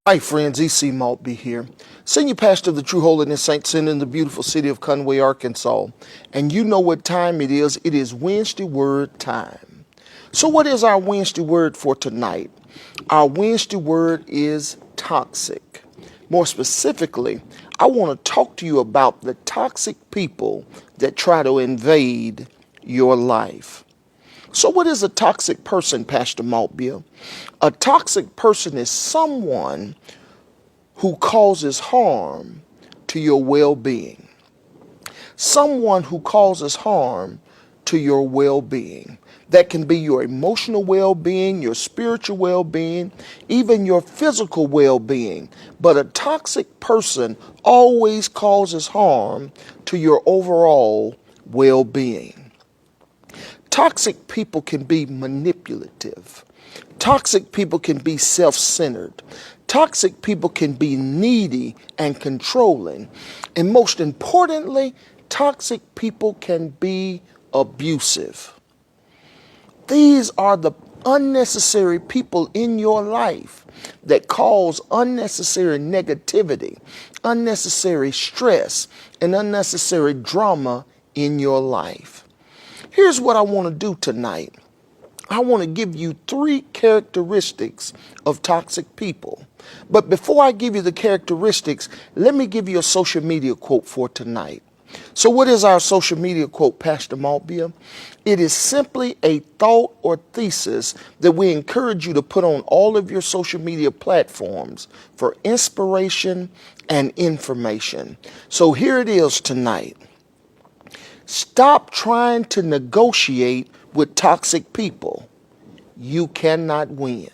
Hi friends, E.C. Maltbia here, Senior Pastor of the True Holiness Saints Center in the beautiful city of Conway, Arkansas. And you know what time it is. It is Wednesday Word time. So what is our Wednesday Word for tonight? Our Wednesday Word is toxic. More specifically, I want to talk to you about the toxic people that try to invade your life. So what is a toxic person, Pastor Maltbia? A toxic person is someone who causes harm to your well-being. Someone who causes harm to your well-being. That can be your emotional well-being, your spiritual well-being, even your physical well-being. But a toxic person always causes harm to your overall well-being. Toxic people can be manipulative. Toxic people can be self-centered. Toxic people can be needy and controlling. And most importantly, toxic people can be abusive. These are the unnecessary people in your life that cause unnecessary negativity, unnecessary stress, and unnecessary drama in your life. Here's what I want to do tonight. I want to give you 3 characteristics of toxic people. But before I give you the characteristics, let me give you a social media quote for tonight. So what is our social media quote, Pastor Maltbia? It is simply a thought or thesis that we encourage you to put on all of your social media platforms for inspiration and information. So here it is tonight. Stop trying to negotiate with toxic people. You cannot win.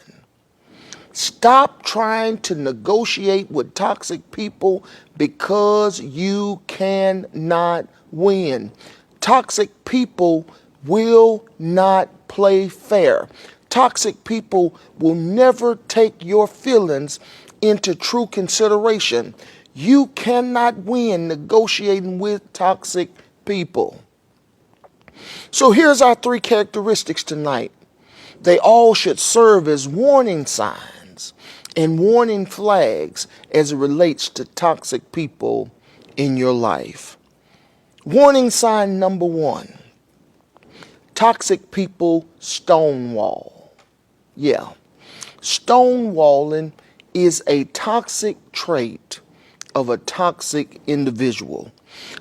Stop trying to negotiate with toxic people because you cannot win. Toxic people will not play fair. Toxic people will never take your feelings into true consideration. You cannot win negotiating with toxic people. So here's our 3 characteristics tonight. They all should serve as warning signs and warning flags as it relates to toxic people in your life. Warning sign number 1. Toxic people stonewall. Yeah. Stonewalling is a toxic trait of a toxic individual.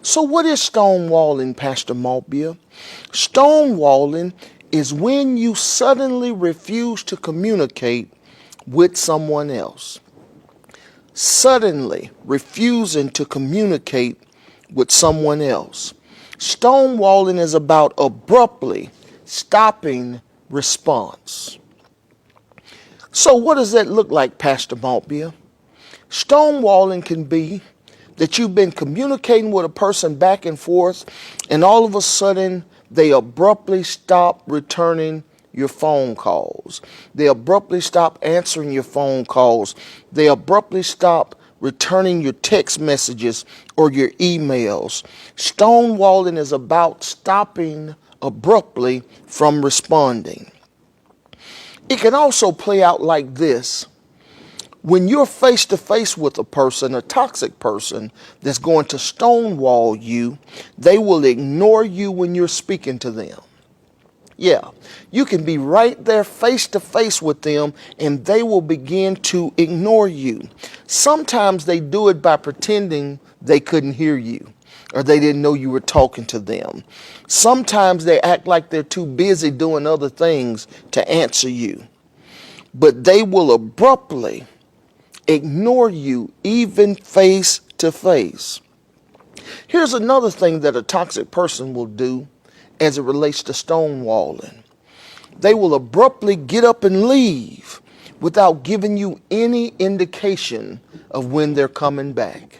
So what is stonewalling, Pastor Maltbia? Stonewalling is when you suddenly refuse to communicate with someone else. Suddenly refusing to communicate with someone else. Stonewalling is about abruptly stopping response. So what does that look like, Pastor Maltbia? Stonewalling can be that you've been communicating with a person back and forth, and all of a sudden they abruptly stop returning your phone calls. They abruptly stop answering your phone calls. They abruptly stop returning your text messages or your emails. Stonewalling is about stopping abruptly from responding. It can also play out like this. When you're face to face with a person, a toxic person that's going to stonewall you, they will ignore you when you're speaking to them. Yeah, you can be right there face to face with them and they will begin to ignore you. Sometimes they do it by pretending they couldn't hear you or they didn't know you were talking to them. Sometimes they act like they're too busy doing other things to answer you. But they will abruptly ignore you even face to face. Here's another thing that a toxic person will do. as it relates to stonewalling. They will abruptly get up and leave without giving you any indication of when they're coming back.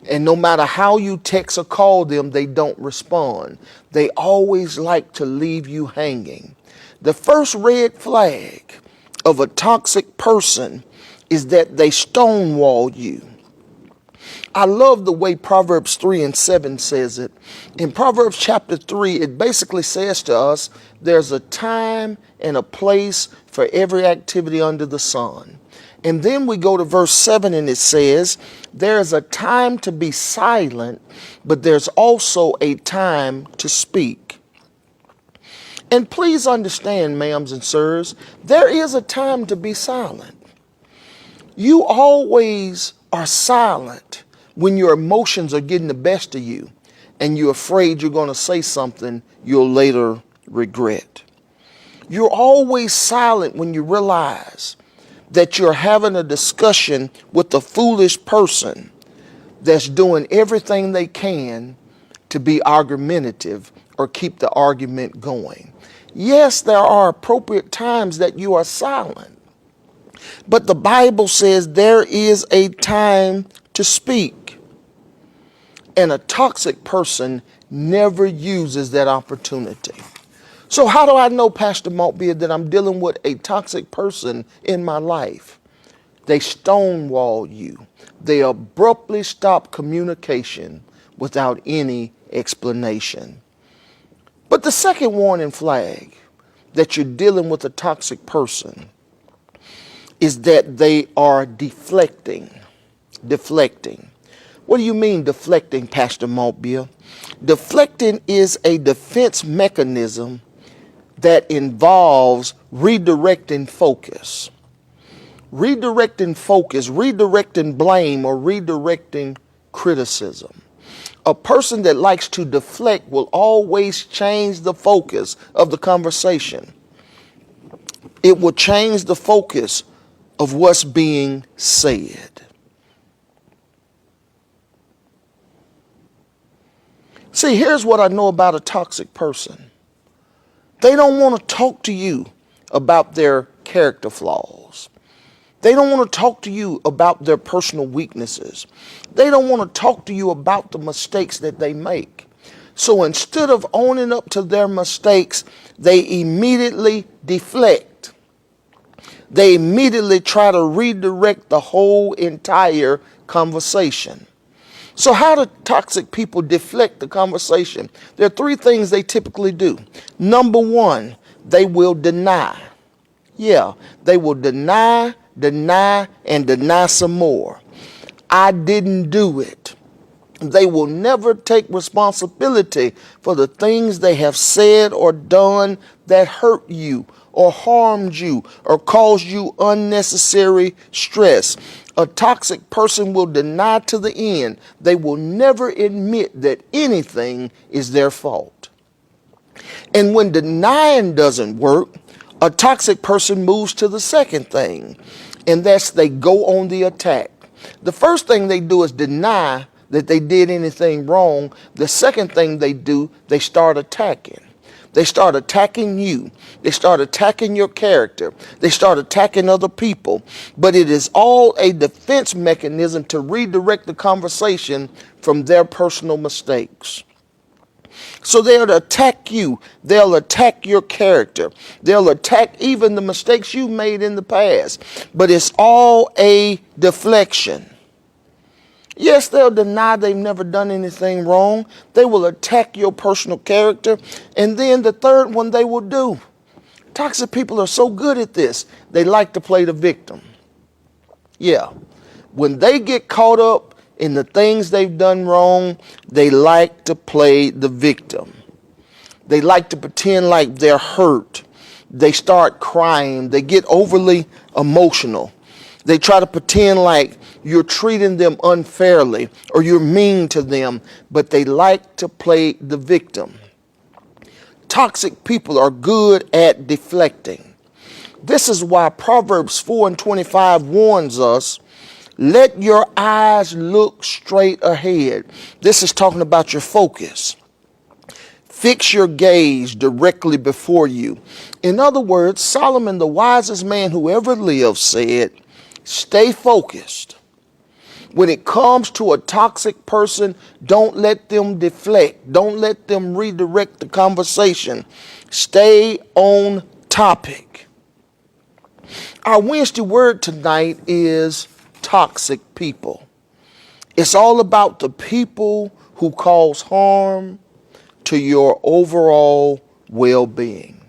And no matter how you text or call them, they don't respond. They always like to leave you hanging. The first red flag of a toxic person is that they stonewall you. I love the way Proverbs 3:7 says it. In Proverbs chapter 3, it basically says to us, there's a time and a place for every activity under the sun. And then we go to verse 7 and it says, there's a time to be silent, but there's also a time to speak. And please understand, ma'ams and sirs, there is a time to be silent. You always are silent when your emotions are getting the best of you and you're afraid you're going to say something you'll later regret. You're always silent when you realize that you're having a discussion with a foolish person that's doing everything they can to be argumentative or keep the argument going. Yes, there are appropriate times that you are silent, but the Bible says there is a time to speak. And a toxic person never uses that opportunity. So how do I know, Pastor Maltbia, that I'm dealing with a toxic person in my life? They stonewall you. They abruptly stop communication without any explanation. But the second warning flag that you're dealing with a toxic person is that they are deflecting. Deflecting. What do you mean deflecting, Pastor Maltbia? Deflecting is a defense mechanism that involves redirecting focus. Redirecting focus, redirecting blame, or redirecting criticism. A person that likes to deflect will always change the focus of the conversation. It will change the focus of what's being said. See, here's what I know about a toxic person. They don't want to talk to you about their character flaws. They don't want to talk to you about their personal weaknesses. They don't want to talk to you about the mistakes that they make. So instead of owning up to their mistakes, they immediately deflect. They immediately try to redirect the whole entire conversation. So how do toxic people deflect the conversation? There are three things they typically do. Number one, they will deny. Yeah, they will deny, and deny some more. I didn't do it. They will never take responsibility for the things they have said or done that hurt you or harmed you or caused you unnecessary stress. A toxic person will deny to the end. They will never admit that anything is their fault. And when denying doesn't work, a toxic person moves to the second thing, and that's they go on the attack. The first thing they do is deny that they did anything wrong. The second thing they do, they start attacking. They start attacking you. They start attacking your character. They start attacking other people. But it is all a defense mechanism to redirect the conversation from their personal mistakes. So they'll attack you. They'll attack your character. They'll attack even the mistakes you made in the past. But it's all a deflection. Yes, they'll deny they've never done anything wrong. They will attack your personal character. And then the third one they will do. Toxic people are so good at this. They like to play the victim. Yeah. When they get caught up in the things they've done wrong, they like to play the victim. They like to pretend like they're hurt. They start crying. They get overly emotional. They try to pretend like you're treating them unfairly or you're mean to them, but they like to play the victim. Toxic people are good at deflecting. This is why Proverbs 4:25 warns us, let your eyes look straight ahead. This is talking about your focus. Fix your gaze directly before you. In other words, Solomon, the wisest man who ever lived, said, stay focused. When it comes to a toxic person, don't let them deflect. Don't let them redirect the conversation. Stay on topic. Our Wednesday word tonight is toxic people. It's all about the people who cause harm to your overall well-being.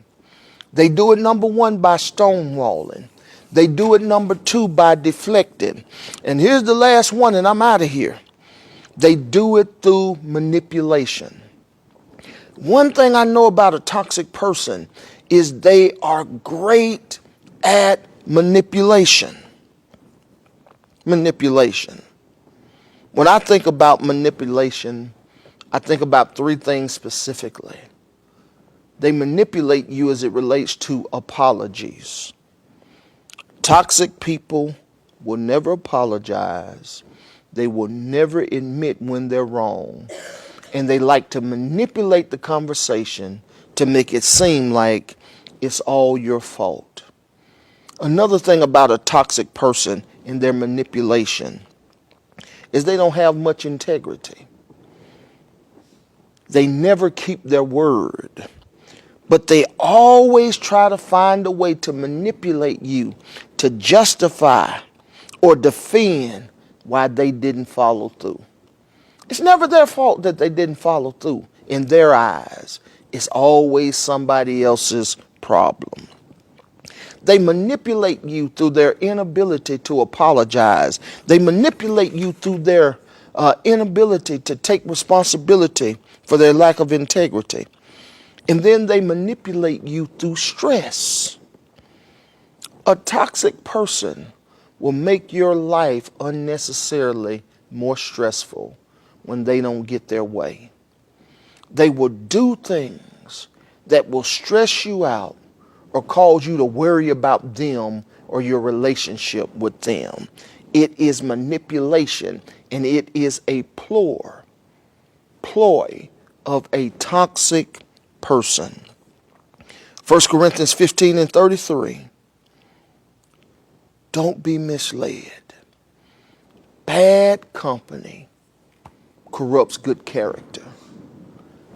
They do it, number one, by stonewalling. They do it, number two, by deflecting. And here's the last one, and I'm out of here. They do it through manipulation. One thing I know about a toxic person is they are great at manipulation. Manipulation. When I think about manipulation, I think about three things specifically. They manipulate you as it relates to apologies. Toxic people will never apologize. They will never admit when they're wrong. And they like to manipulate the conversation to make it seem like it's all your fault. Another thing about a toxic person and their manipulation is they don't have much integrity. They never keep their word. But they always try to find a way to manipulate you to justify or defend why they didn't follow through. It's never their fault that they didn't follow through. In their eyes, it's always somebody else's problem. They manipulate you through their inability to apologize. They manipulate you through their inability to take responsibility for their lack of integrity. And then they manipulate you through stress. A toxic person will make your life unnecessarily more stressful when they don't get their way. They will do things that will stress you out or cause you to worry about them or your relationship with them. It is manipulation, and it is a ploy of a toxic person. 1 Corinthians 15:33. Don't be misled. Bad company corrupts good character.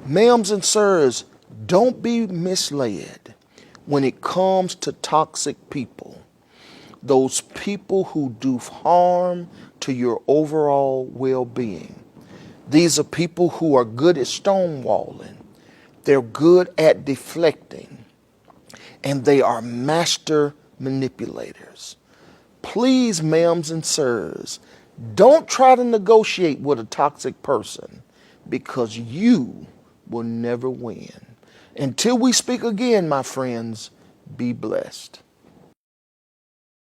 Ma'ams and sirs, don't be misled when it comes to toxic people. Those people who do harm to your overall well-being. These are people who are good at stonewalling. They're good at deflecting. And they are master manipulators. Please, ma'ams and sirs, don't try to negotiate with a toxic person because you will never win. Until we speak again, my friends, be blessed.